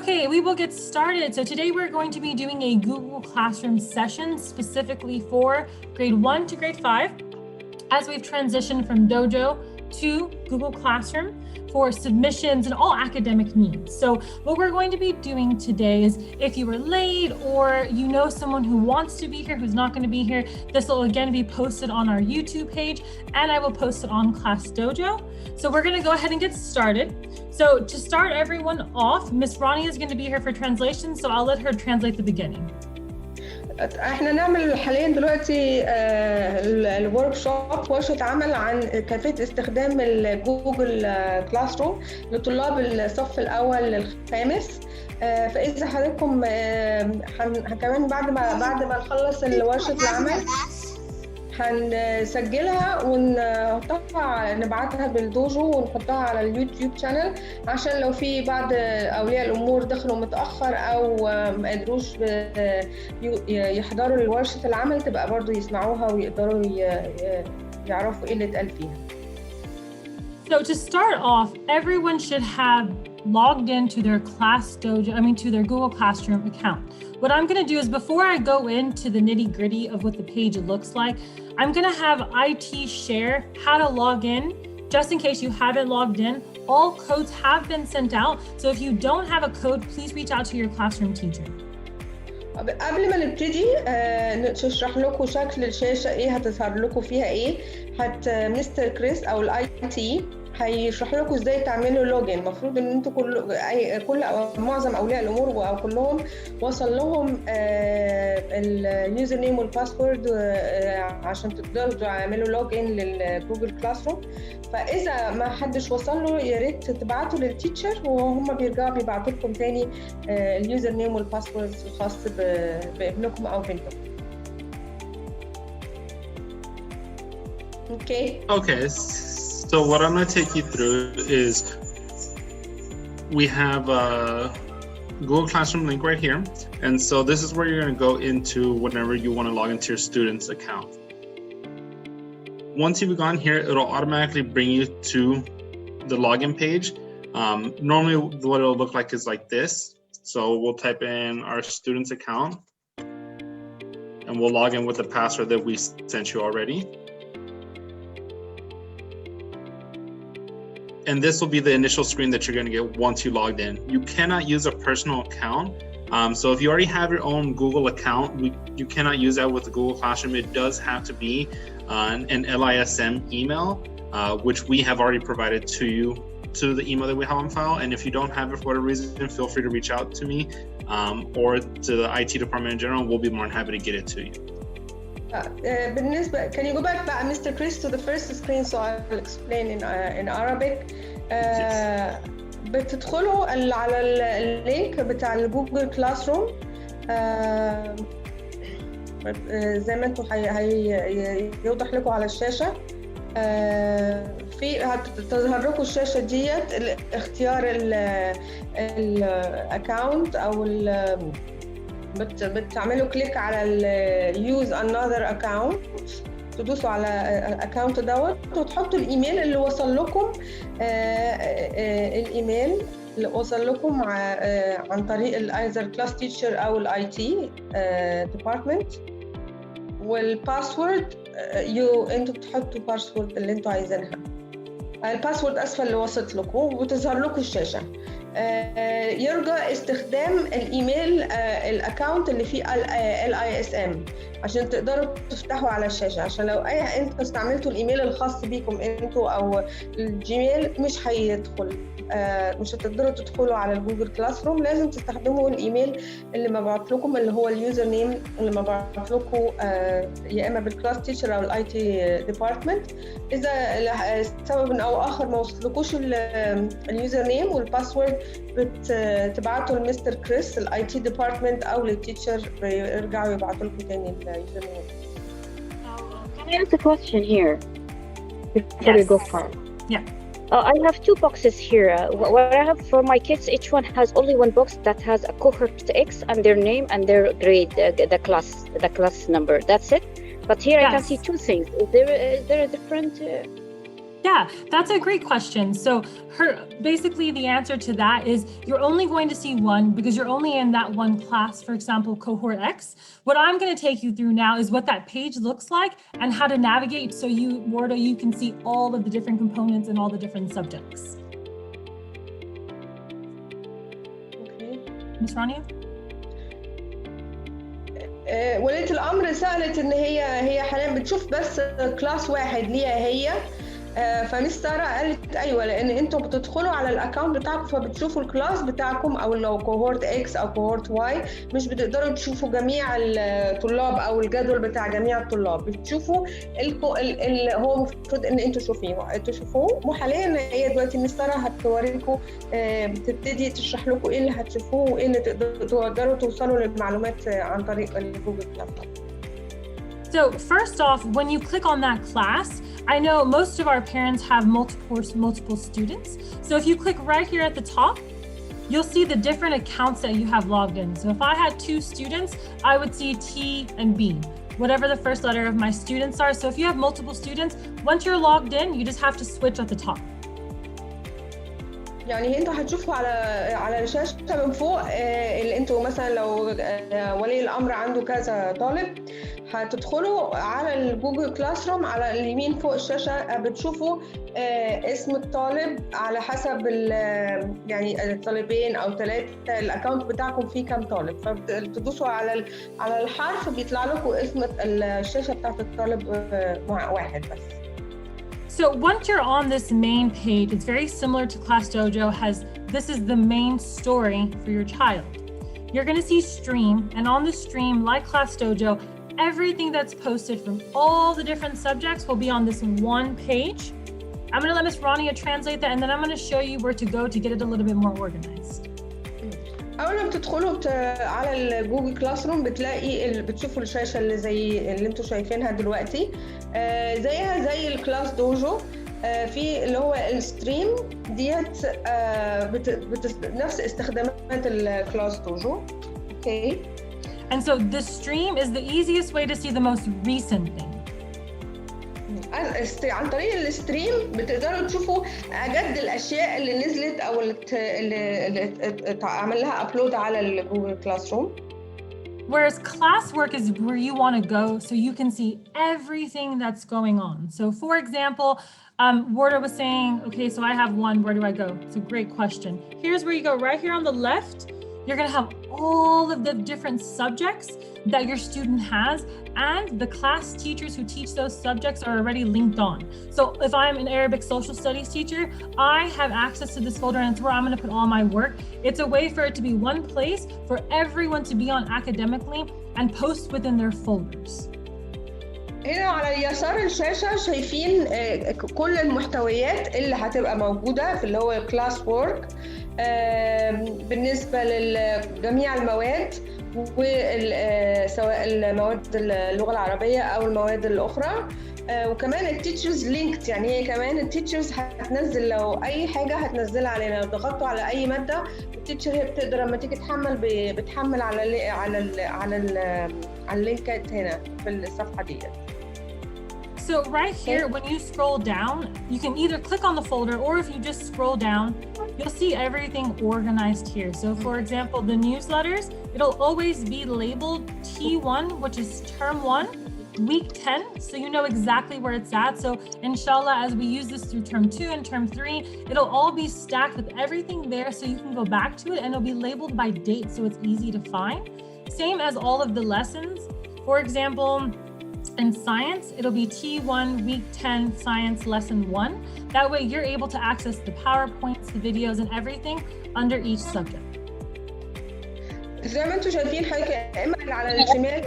Okay, we will get started. So today we're going to be doing a Google Classroom session specifically for grade 1 to grade 5 as we've transitioned from Dojo to Google Classroom for submissions and all academic needs. So what we're going to be doing today is if you were late or you know someone who wants to be here who's not going to be here, this will again be posted on our YouTube page and I will post it on Class Dojo. So we're going to go ahead and get started. So to start everyone off, Miss Ronnie is going to be here for translation, so I'll let her translate the beginning. احنا نعمل حاليا دلوقتي الورك شوب ورشة عمل عن كيفية استخدام الجوجل كلاس روم لطلاب الصف الأول للخامس. فإذا حضراتكم كمان بعد ما نخلص ورشة العمل هنسجلها ونحطها نبعتها بالدوجو ونحطها على اليوتيوب شانل عشان لو في بعض أولياء الأمور دخلوا متأخر أو ما قدروش يحضروا ورشة العمل تبقى برضو يسمعوها ويقدروا يعرفوا إيه اللي اتقال فيها. So to start off, everyone should have logged into their to their Google Classroom account. What I'm going to do is before I go into the nitty-gritty of what the page looks like, I'm going to have IT share how to log in, just in case you haven't logged in. All codes have been sent out, so if you don't have a code, please reach out to your classroom teacher. قبل ما نبتدي نشرح لكم شكل الشاشة ايه هتظهر لكم فيها ايه. مستر كريس او الاي تي هيشرح لكم ازاي تعملوا لوجين. المفروض ان انتوا كل او معظم اولياء الامور او كلهم وصل لهم اليوزر نيم والباسورد عشان تقدروا تعملوا لوجين للجوجل كلاس روم. فاذا ما حدش وصل له يا ريت تبعتوا للتيتشر وهم بيرجعوا بيبعتوا لكم تاني اليوزر نيم والباسورد الخاص بابنكم او بنتكم. Okay, so what I'm going to take you through is we have a Google Classroom link right here. And so this is where you're going to go into whenever you want to log into your student's account. Once you've gone here, it'll automatically bring you to the login page. Normally what it'll look like is like this. So we'll type in our student's account and we'll log in with the password that we sent you already. And this will be the initial screen that you're going to get once you logged in. You cannot use a personal account. So if you already have your own Google account, you cannot use that with the Google Classroom. It does have to be an LISM email, which we have already provided to you, to the email that we have on file. And if you don't have it for whatever reason, feel free to reach out to me or to the IT department in general. We'll be more than happy to get it to you. Can you go back, Mr. Chris, to the first screen so I'll explain in Arabic. بتدخلوا على اللينك بتاع الجوجل كلاس روم زي ما انتم هيوضح لكم على الشاشة. في هتظهر لكم الشاشة ديت اختيار الاكاونت او بتعملوا كليك على use another account تدوسوا على الاكونت دوت وتحطوا الايميل اللي وصل لكم. الايميل اللي وصل لكم عن طريق الايزر كلاس تيتشر او الاي تي ديبارتمنت والباسورد انتوا بتحطوا باسورد اللي انتوا عايزينها. الباسورد اسفل اللي وصلت لكم وبتظهر لكم الشاشه. يرجى استخدام الايميل الاكونت اللي فيه LISM عشان تقدروا تفتحوا على الشاشه. عشان لو انتوا استعملتوا الايميل الخاص بيكم انتوا او الجيميل مش هيدخل، مش هتقدروا تدخلوا على الجوجل كلاس روم. لازم تستخدموا الايميل اللي مبعوت لكم اللي هو اليوزر نيم اللي مبعوت لكم يا اما بالكلاس تيتشر او الاي تي ديبارتمنت. اذا لسبب او اخر ما وصلكوش اليوزر نيم والباسورد بتبعتوا لمستر كريس الاي تي ديبارتمنت او للتيتشر يرجعوا يبعتوا لكم تاني اليوزر نيم. Can I ask a question here before we go far? Yeah. I have two boxes here. What I have for my kids, each one has only one box that has a cohort X and their name and their grade, the class number. That's it. But here I can see two things. Is there a different? Yeah, that's a great question. So basically the answer to that is you're only going to see one because you're only in that one class, for example, cohort X. What I'm going to take you through now is what that page looks like and how to navigate so you can see all of the different components and all the different subjects. Okay. Ms. Rania? ولية الأمر سألت إن هي حاليا بتشوف بس كلاس واحد ليها هي. فمس سارة قالت ايوه لان انتوا بتدخلوا على الاكونت بتاعكم فبتشوفوا الكلاس بتاعكم او لو كوهورت اكس او كوهورت واي مش بتقدروا تشوفوا جميع الطلاب او الجدول بتاع جميع الطلاب بتشوفوا هو المفروض ان انتوا تشوفوه وحاليا هي دلوقتي مس سارة هتوريكم بتبتدي تشرح لكم ايه اللي هتشوفوه وايه اللي تقدروا توصلوا للمعلومات عن طريق الجوجل كلاس. So first off, when you click on that class, I know most of our parents have multiple students. So if you click right here at the top, you'll see the different accounts that you have logged in. So if I had 2 students, I would see T and B, whatever the first letter of my students are. So if you have multiple students, once you're logged in, you just have to switch at the top. يعني انتوا هتشوفوا على الشاشه من فوق اللي انتوا مثلا لو ولي الامر عنده كذا طالب هتدخلوا على الجوجل كلاس روم على اليمين فوق الشاشه بتشوفوا اسم الطالب على حسب يعني طالبين او 3 الاكونت بتاعكم فيه كام طالب فبتدوسوا على الحرف بيطلع لكم اسم الشاشه بتاعت الطالب واحد بس. So once you're on this main page, it's very similar to Class Dojo. This is the main story for your child. You're going to see stream, and on the stream, like Class Dojo, everything that's posted from all the different subjects will be on this one page. I'm going to let Ms. Rania translate that, and then I'm going to show you where to go to get it a little bit more organized. اول ما بتدخلوا على الجوجل كلاس روم بتشوفوا الشاشه اللي انتوا شايفينها دلوقتي زيها زي الكلاس دوجو في اللي هو الستريم ديت نفس استخدامات الكلاس دوجو. Okay. And so the stream is the easiest way to see the most recent thing. عن طريق الستريم بتقدروا تشوفوا أجد الأشياء اللي نزلت أو اللي عمل لها أبلود على الجوجل كلاس روم. Whereas classwork is where you want to go so you can see everything that's going on. So for example, Warda was saying, okay, so I have one, where do I go? It's a great question. Here's where you go, right here on the left. You're going to have all of the different subjects that your student has, and the class teachers who teach those subjects are already linked on. So if I'm an Arabic social studies teacher, I have access to this folder and it's where I'm going to put all my work. It's a way for it to be one place for everyone to be on academically and post within their folders. هنا على يسار الشاشة شايفين كل المحتويات اللي هتبقى موجودة في اللي هو الكلاس وورك بالنسبة لجميع المواد سواء المواد اللغة العربية أو المواد الأخرى وكمان التيتشرز لينكد يعني هي كمان التيتشرز هتنزل لو أي حاجة هتنزلها علينا لو ضغطوا على أي مادة التيتشر هي بتقدر لما تيجي تحمل بتحمل على اللينكات هنا في الصفحة دي. So right here, when you scroll down, you can either click on the folder or if you just scroll down, you'll see everything organized here. So for example, the newsletters, it'll always be labeled T1, which is term 1, week 10. So you know exactly where it's at. So inshallah, as we use this through term 2 and term 3, it'll all be stacked with everything there. So you can go back to it and it'll be labeled by date. So it's easy to find. Same as all of the lessons. For example, in science, it'll be T1 week 10 science lesson 1. That way you're able to access the PowerPoints, the videos and everything under each subject. زي ما انتم شايفين حضرتك اما على الشمال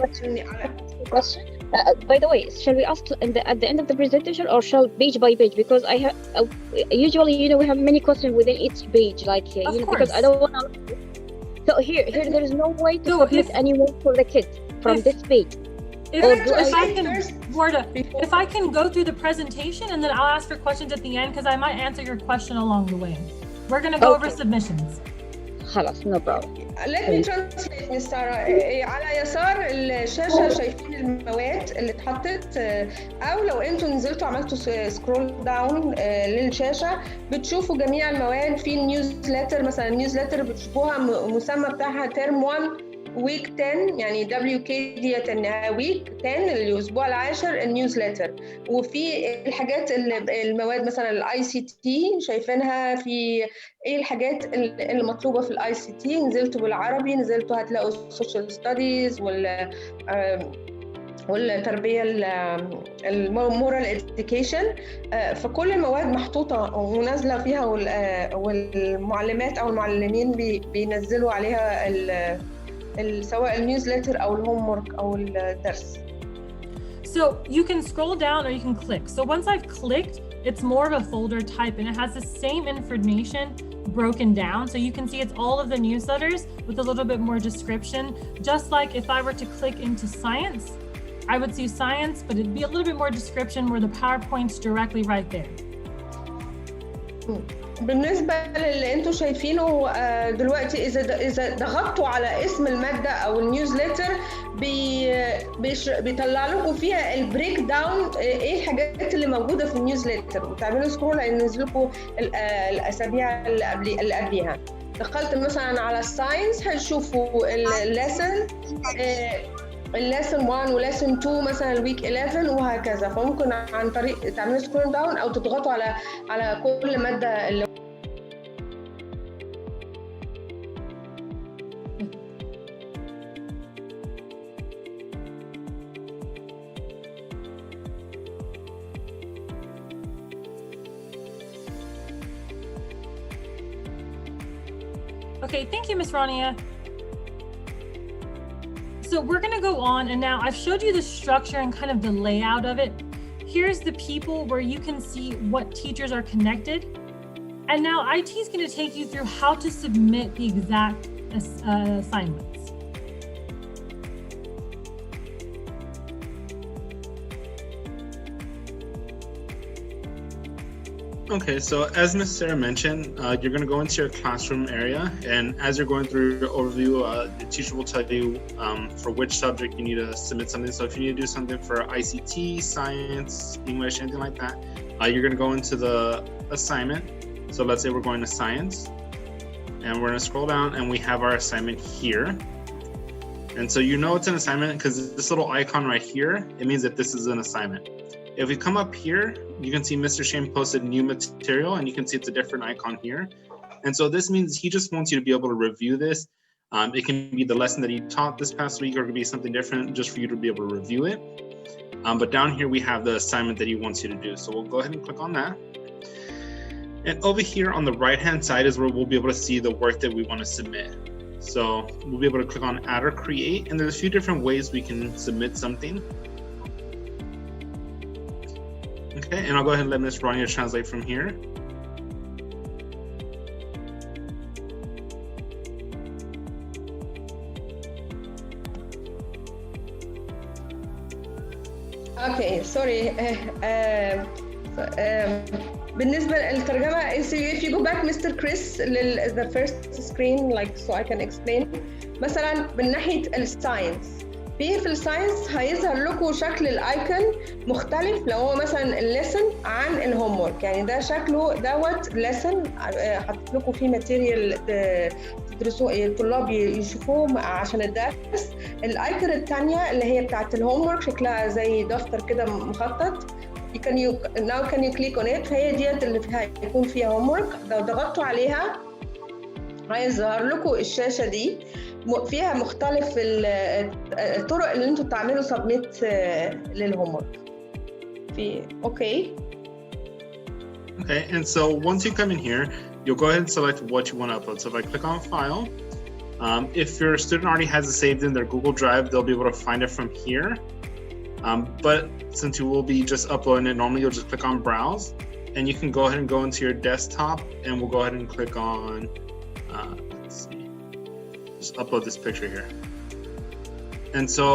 question. By the way, shall we ask at the end of the presentation or shall page by page? Because I have usually, we have many questions within each page, like because I don't want to. So here there is no way to submit anyone for the kids from this page. If I can go through the presentation and then I'll ask for questions at the end because I might answer your question along the way. We're going to go over submissions. خلاص no problem. Let me translate Miss Sara. على يسار الشاشة شايفين المواد اللي اتحطت، أو لو أنتوا نزلتوا عملتوا سكرول داون للشاشة بتشوفوا جميع المواد. في النيوزلتر مثلا، النيوزلتر بتشوفوها مسمى بتاعها ترم 1 ويك 10، يعني WK ديت انها ويك 10 الاسبوع العاشر النيوزلتر. وفي الحاجات المواد مثلا الاي سي تي شايفينها في ايه الحاجات اللي مطلوبه في الاي سي تي. نزلتوا بالعربي نزلتوا هتلاقوا السوشيال ستاديز والتربيه المورال اديوكيشن. فكل المواد محطوطه ونازله فيها، والمعلمات او المعلمين بينزلوا عليها سواء النيوزلتر او الهوم ورك او الدرس. So you can scroll down or you can click. So once I've clicked, it's more of a folder type and it has the same information broken down. So you can see it's all of the newsletters with a little bit more description. Just like if I were to click into science, I would see science, but it'd be a little bit more description where the PowerPoint's directly right there. بالنسبة للي انتوا شايفينه دلوقتي، إذا ضغطتوا على اسم المادة أو النيوزلتر بيطلع لكم فيها البريك داون، إيه الحاجات اللي موجودة في النيوزلتر، وتعملوا سكرول هينزل لكم الأسابيع اللي قبليها. دخلت مثلا على الساينس هتشوفوا الليسن 1 وليسن 2 مثلا الويك 11 وهكذا. فممكن عن طريق تعملوا سكرول داون او تضغطوا على كل ماده اللي Okay, thank you, Miss Rania. So we're going to go on, and now I've showed you the structure and kind of the layout of it. Here's the people where you can see what teachers are connected. And now IT is going to take you through how to submit the exact assignments. Okay, so as Ms. Sara mentioned, you're going to go into your classroom area, and as you're going through your overview, the teacher will tell you for which subject you need to submit something. So if you need to do something for ICT, science, English, anything like that, you're going to go into the assignment. So let's say we're going to science, and we're going to scroll down, and we have our assignment here. And so you know it's an assignment because this little icon right here, it means that this is an assignment. If we come up here, you can see Mr. Shane posted new material, and you can see it's a different icon here. And so this means he just wants you to be able to review this. It can be the lesson that he taught this past week, or it could be something different just for you to be able to review it. But down here, we have the assignment that he wants you to do. So we'll go ahead and click on that. And over here on the right-hand side is where we'll be able to see the work that we want to submit. So we'll be able to click on add or create, and there's a few different ways we can submit something. Okay, and I'll go ahead and let Ms. Rania translate from here. Okay, sorry. بالنسبة للترجمة, if you go back Mr. Chris the first screen, like so I can explain. مثلا من ناحية الساينس, في الساينس هيظهر لكم شكل الايكون مختلف لو هو مثلا الليسن عن الهوم ورك. يعني ده شكله دوت ليسن حطيت لكم فيه ماتيريال تدرسوه الطلاب يشوفوه عشان الدرس. الايكون الثانيه اللي هي بتاعت الهوم ورك شكلها زي دفتر كده مخطط. now can you click on it. فهي ديت اللي هيكون فيها هوم ورك. لو ضغطتوا عليها هيظهر لكم الشاشه دي فيها مختلف الطرق اللي انتوا بتعملوا سبميت للهوم ورك. في Okay, and so once you come in here, you'll go ahead and select what you want to upload. So if I click on file, if your student already has it saved in their Google Drive, they'll be able to find it from here. But since you will be just uploading it normally, you'll just click on browse, and you can go ahead and go into your desktop, and we'll go ahead and click on let's see, just upload this picture here. And so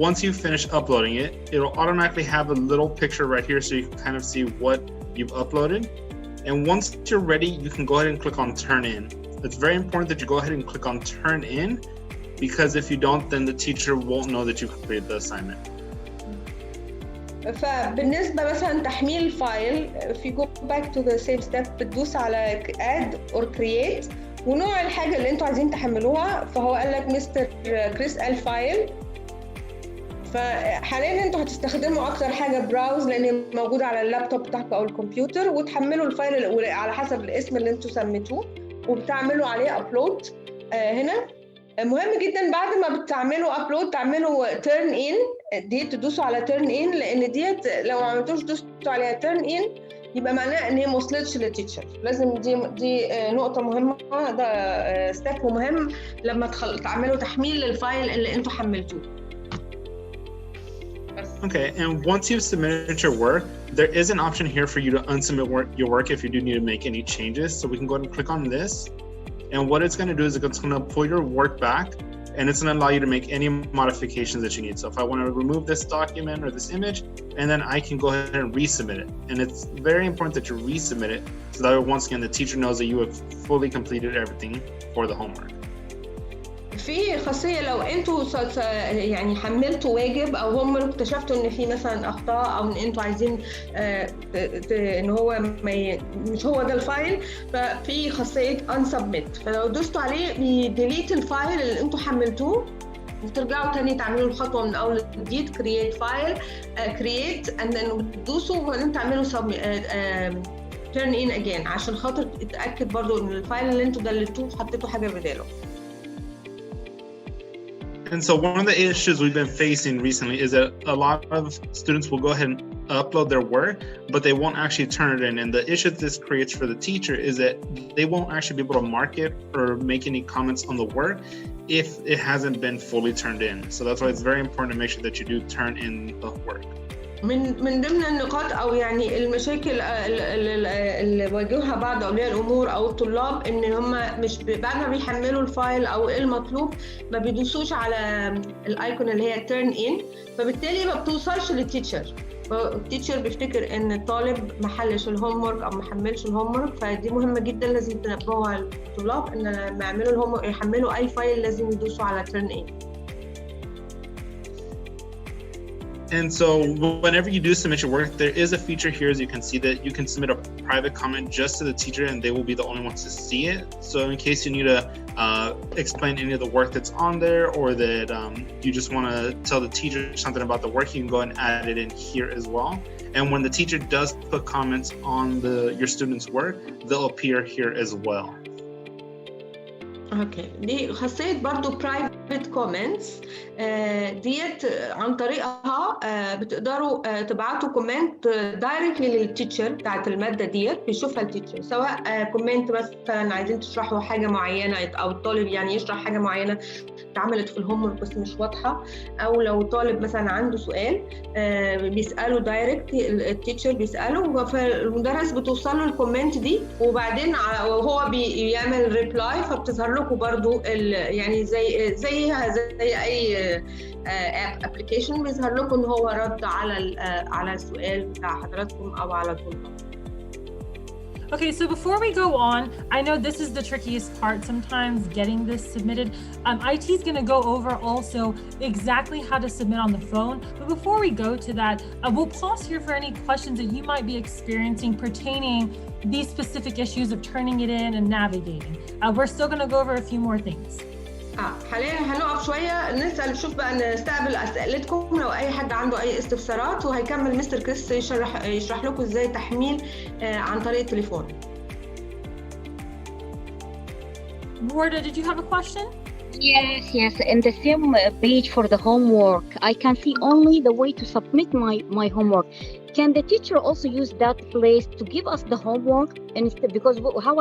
once you finish uploading it, it'll automatically have a little picture right here so you can kind of see what you've uploaded. And once you're ready, you can go ahead and click on turn in. it's very important that you go ahead and click on turn in, because if you don't, then the teacher won't know that you completed the assignment. فبالنسبة مثلا تحميل الفايل if you go back to the same step بتدوس على add or create ونوع الحاجة اللي انتوا عايزين تحملوها. فهو قال لك مستر كريس قال فايل، فحاليا انتوا هتستخدموا اكتر حاجة براوز لان موجودة على اللابتوب بتاعكم او الكمبيوتر، وتحملوا الفايل على حسب الاسم اللي انتوا سميتوه وبتعملوا عليه ابلود. هنا مهم جدا بعد ما بتعملوا ابلود تعملوا تيرن ان، دي تدوسوا على تيرن ان لان ديت لو ما عملتوش دوستوا عليها تيرن ان يبقى معناه ان هي ما وصلتش للتيتشر. لازم دي نقطه مهمه، ده ستيب مهم لما تعملوا تحميل للفايل اللي انتوا حملتوه. Okay, and once you've submitted your work, there is an option here for you to unsubmit your work if you do need to make any changes. So we can go ahead and click on this. And what it's going to do is it's going to pull your work back, and it's going to allow you to make any modifications that you need. So if I want to remove this document or this image, and then I can go ahead and resubmit it. And it's very important that you resubmit it so that once again the teacher knows that you have fully completed everything for the homework. في خاصية لو انتوا يعني حملتوا واجب او هم اكتشفتوا ان في مثلا اخطاء او ان انتوا عايزين ان هو مش هو ده الفايل، ففي خاصية Unsubmit، فلو دوستوا عليه بيديليت الفايل اللي انتوا حملتوه وترجعوا تاني تعملوا الخطوة من اول جديد create file create and then بتدوسوا وبعدين تعملوا turn in again عشان خاطر تتأكد برضو ان الفايل اللي انتوا دلتوه حطيتوا حاجة بداله. And so one of the issues we've been facing recently is that a lot of students will go ahead and upload their work, but they won't actually turn it in. And the issue this creates for the teacher is that they won't actually be able to mark it or make any comments on the work if it hasn't been fully turned in. So that's why it's very important to make sure that you do turn in the work. من ضمن النقاط او يعني المشاكل اللي واجهها بعض اولياء الامور او الطلاب ان هم مش بعد ما بيحملوا الفايل او المطلوب ما بيدوسوش على الايكون اللي هي تيرن ان، فبالتالي ما بتوصلش للتيتشر. التيتشر بيفتكر ان الطالب ما حلش الهوم ورك او ما حملش الهوم ورك، فدي مهمه جدا لازم تنبهوا على الطلاب ان لما يعملوا الهوم ورك يحملوا اي فايل لازم يدوسوا على تيرن ان. And so whenever you do submit your work, there is a feature here, as you can see, that you can submit a private comment just to the teacher and they will be the only ones to see it. So in case you need to explain any of the work that's on there, or that you just want to tell the teacher something about the work, you can go and add it in here as well. And when the teacher does put comments on your student's work, they'll appear here as well. اوكي، دي خاصيه برضو برايفت كومنتس، ديت عن طريقها بتقدروا تبعتوا كومنت دايركتلي للتيتشر بتاعت الماده ديت بيشوفها التيتشر، سواء كومنت مثلا عايزين تشرحوا حاجه معينه او الطالب يعني يشرح حاجه معينه اتعملت في الهوم ورك بس مش واضحه، او لو طالب مثلا عنده سؤال بيساله دايركت التيتشر بيساله، فالمدرس بتوصل له الكومنت دي وبعدين وهو بيعمل ريبلاي فبتظهر لكم برضو يعني زي اي ابلكيشن بيظهر لكم ان هو رد على السؤال بتاع حضراتكم او على الطلاب. Okay, so before we go on, I know this is the trickiest part sometimes, getting this submitted. IT is going to go over also exactly how to submit on the phone. But before we go to that, we'll pause here for any questions that you might be experiencing pertaining these specific issues of turning it in and navigating. We're still going to go over a few more things. حاليا هنقف شويه نشوف بقى نستقبل اسئلتكم لو اي حد عنده اي استفسارات، وهيكمل مستر كريس يشرح لكم ازاي تحميل عن طريق التليفون. Warda, did you have a question? Yes. In the same page for the homework, I can see only the way to submit my homework. Can the teacher also use that place to give us the homework? And because how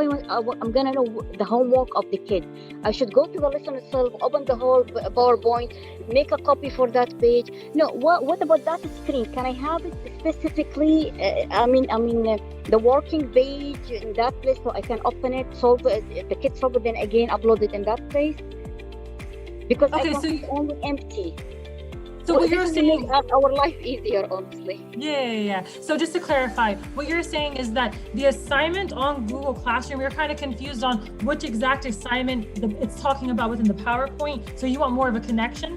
I'm gonna know the homework of the kid? I should go to the lesson itself, open the whole PowerPoint, make a copy for that page. No, what about that screen? Can I have it specifically? The working page in that place so I can open it, solve it, the kid solve it, then again upload it in that place. Because I can see only empty. So what you're saying makes our life easier, honestly. Yeah. So just to clarify, what you're saying is that the assignment on Google Classroom, you're kind of confused on which exact assignment it's talking about within the PowerPoint. So you want more of a connection?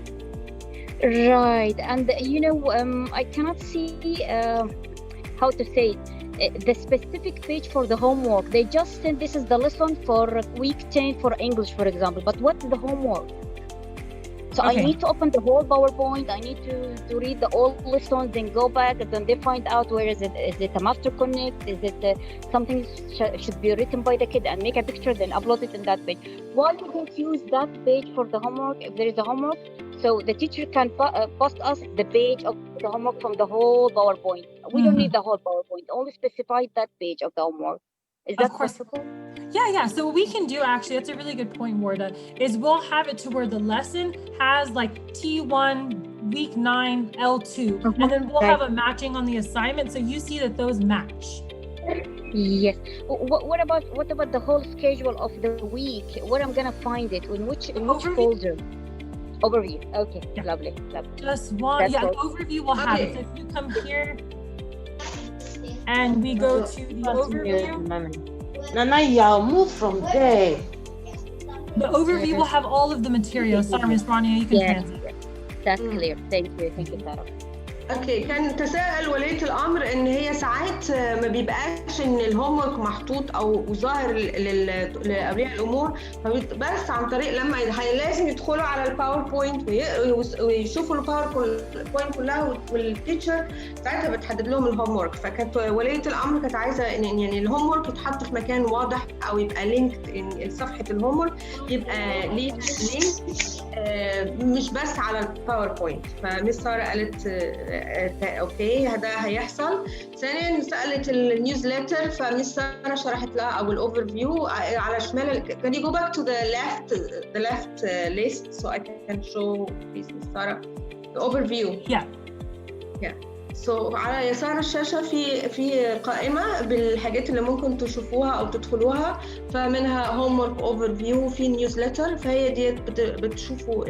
Right. And I cannot see how to say it. The specific page for the homework. They just said this is the lesson for week 10 for English, for example. But what's the homework? So I need to open the whole PowerPoint. I need to read the old lessons, then go back, and then they find out where is it. Is it a master connect? Is it something should be written by the kid and make a picture, then upload it in that page? Why didn't you use that page for the homework if there is a homework? So the teacher can post us the page of the homework from the whole PowerPoint. We don't need the whole PowerPoint. Only specify that page of the homework. Is that possible? Yeah. So what we can do, actually, that's a really good point, Warda, is we'll have it to where the lesson has like T1, week 9, L2, and then we'll have a matching on the assignment. So you see that those match. Yes. What about the whole schedule of the week? Where I'm gonna find it? In which folder? Overview. Okay. Yeah. Lovely. Just one. The overview will have it. So if you come here and we go to the overview. Nana, y'all move from there. The overview will have all of the material. Sorry, Ms. Rania, you can translate. That's clear. Thank you, Sara. اوكي. كان تساءل ولية الامر ان هي ساعات ما بيبقاش ان الهوم ورك محطوط او ظاهر لاولياء الامور، بس عن طريق لما لازم يدخلوا على الباوربوينت ويشوفوا الباوربوينت كلها والتيتشر ساعتها بتحدد لهم الهوم ورك. فكانت ولية الامر كانت عايزه يعني الهوم ورك يتحط في مكان واضح او يبقى لينك، ان صفحه الهوم ورك يبقى ليه لينك مش بس على الباوربوينت. فمس ساره قالت اوكي هذا هيحصل. ثانيا سالت النيوزليتر، فمس ساره شرحت لها او الاوفر فيو على شمال. Can you go back to the left list so I can show this, Miss Sara, the overview? Yeah. So على يسار الشاشة في قائمة بالحاجات اللي ممكن تشوفوها أو تدخلوها، فمنها homework overview في نيوزليتر، فهي ديت بتشوفوا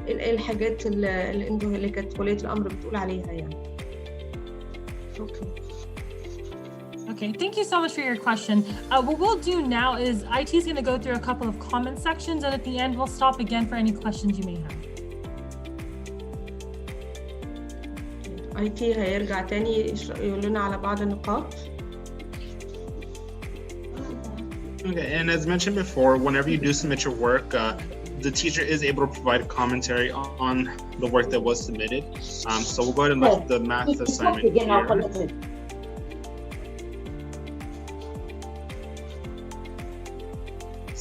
الحاجات اللي كانت ولية الأمر بتقول عليها يعني. Okay, thank you so much for your question. What we'll do now is IT is going to go through a couple of comment sections, and at the end we'll stop again for any questions you may have. IT هيرجع تاني يقول لنا على بعض النقاط. Okay, and as mentioned before, whenever you do submit your work, the teacher is able to provide a commentary on the work that was submitted. So we'll go ahead and look at the math assignment here.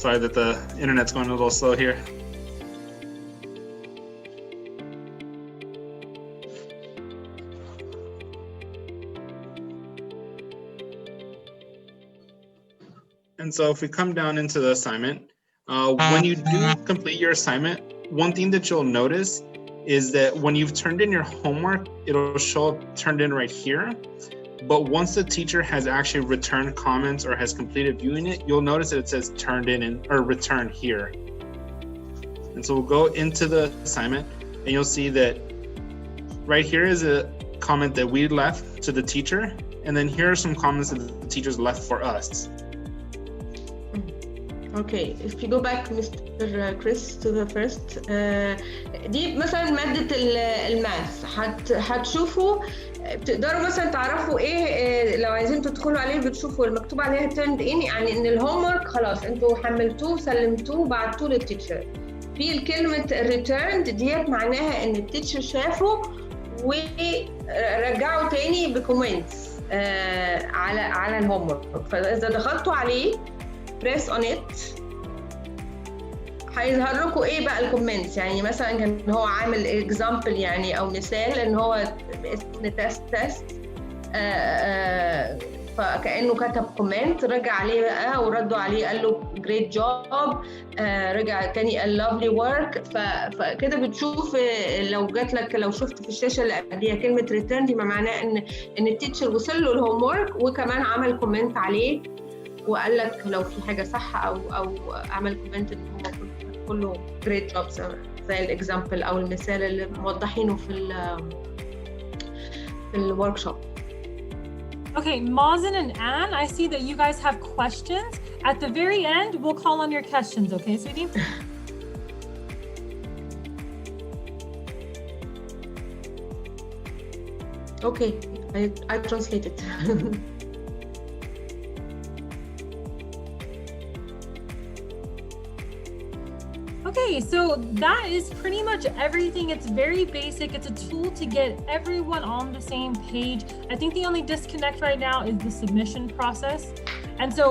Sorry that the internet's going a little slow here. And so if we come down into the assignment, when you do complete your assignment, one thing that you'll notice is that when you've turned in your homework, it'll show up turned in right here. But once the teacher has actually returned comments or has completed viewing it, you'll notice that it says turned in or returned here. And so we'll go into the assignment and you'll see that right here is a comment that we left to the teacher. And then here are some comments that the teachers left for us. Okay, if you go back, Mr. Chris, to the first, دي مثلا مادة الماث هتشوفوا بتقدروا مثلا تعرفوا ايه لو عايزين تدخلوا عليه بتشوفوا المكتوب عليها turned in، يعني ان الهومورك خلاص انتوا حملتوه سلمتوه بعتوه للتيتشر. في الكلمة returned ديت معناها ان التيتشر شافه ورجعوا تاني بكومنتس على الهومورك. فاذا دخلتوا عليه press on it هيظهر لكم ايه بقى الكومنتس. يعني مثلا كان هو عامل example يعني او مثال ان هو باسم تيست فكأنه كتب كومنت، رجع عليه بقى وردوا عليه قال له great job، رجع تاني قال lovely work. فكده بتشوف لو جات لك لو شفت في الشاشه اللي قبليها كلمه return دي معناه ان التيتشر وصل له الهوم ورك وكمان عمل كومنت عليه وقال لك لو في حاجه صح او عمل كومنت ان هو كله great job. زي الاكزامبل او المثال اللي موضحينه في الوركشوب. Okay, Mazen and Anne, I see that you guys have questions. At the very end, we'll call on your questions, okay, sweetie? Okay, I translate it. Okay, so that is pretty much everything. It's very basic. It's a tool to get everyone on the same page. I think the only disconnect right now is the submission process. And so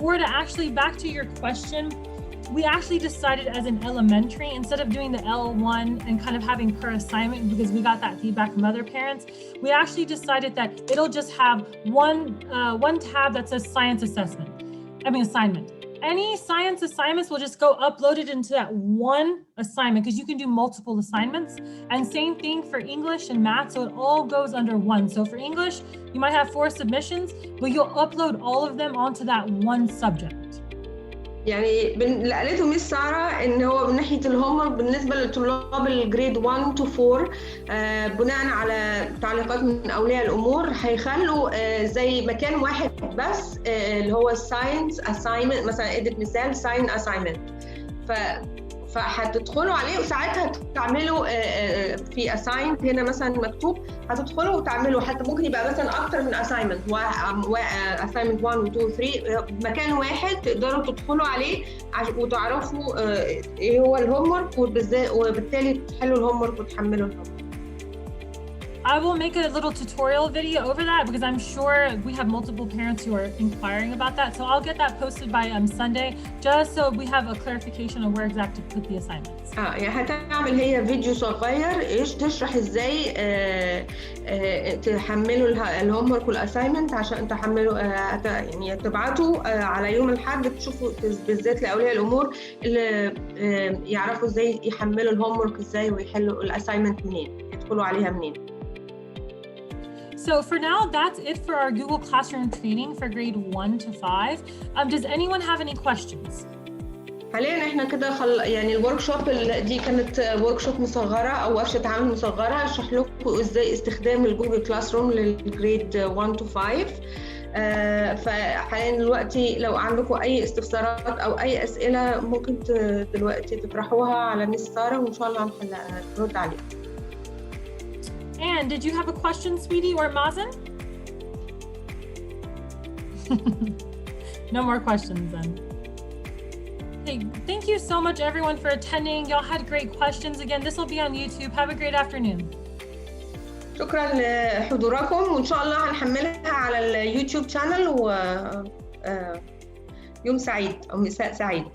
we're to actually, back to your question, we actually decided as an elementary, instead of doing the L1 and kind of having per assignment, because we got that feedback from other parents, we actually decided that it'll just have one tab that says science assignment. Any science assignments will just go uploaded into that one assignment, because you can do multiple assignments. And same thing for English and math, so it all goes under one. So for English, you might have 4 submissions, but you'll upload all of them onto that one subject. يعني اللي قالته ميس سارة ان هو من ناحيه الهومورك بالنسبه للطلاب الجريد 1 to 4 بناء على تعليقات من اولياء الامور هيخلوا زي مكان واحد بس اللي هو الساينس اساينمنت، مثلا اديت مثال ساين اساينمنت، فهتدخلوا عليه وساعتها تعملوا في assignment هنا مثلا مكتوب، هتدخلوا وتعملوا، حتى ممكن يبقى مثلا اكتر من assignment assignment 1 و 2 و 3 مكان واحد تقدروا تدخلوا عليه وتعرفوا ايه هو الهومورك، وبالتالي تحلوا الهومورك وتحملوا الهومورك. I will make a little tutorial video over that, because I'm sure we have multiple parents who are inquiring about that. So I'll get that posted by Sunday, just so we have a clarification of where exactly to put the assignments. يعني هتعمل هي فيديو صغير ايش تشرح ازاي تحملوا الهومورك والاساينمنت عشان تحملوا يعني تبعتوا على يوم الاحد، تشوفوا بالذات لاولياء الامور اللي يعرفوا ازاي يحملوا الهومورك ازاي ويحلوا الاساينمنت منين، يدخلوا عليها منين. So for now, that's it for our Google Classroom training for grade 1 to 5. Does anyone have any questions? حاليا احنا كده يعني الوركشوب دي كانت وركشوب مصغره او ورشه عمل مصغره اشرح لكم ازاي استخدام الجوجل كلاس روم للجريد 1 to 5. فحاليا دلوقتي لو عندكم اي استفسارات او اي اسئله ممكن دلوقتي تطرحوها على ميس ساره وان شاء الله نرد عليها. And did you have a question, sweetie, or Mazen? No more questions then. Okay, thank you so much everyone for attending. Y'all had great questions. Again, this will be on YouTube. Have a great afternoon. شكرا لحضوركم، وان شاء الله هنحملها على اليوتيوب شانل، و يوم سعيد او مساء سعيد.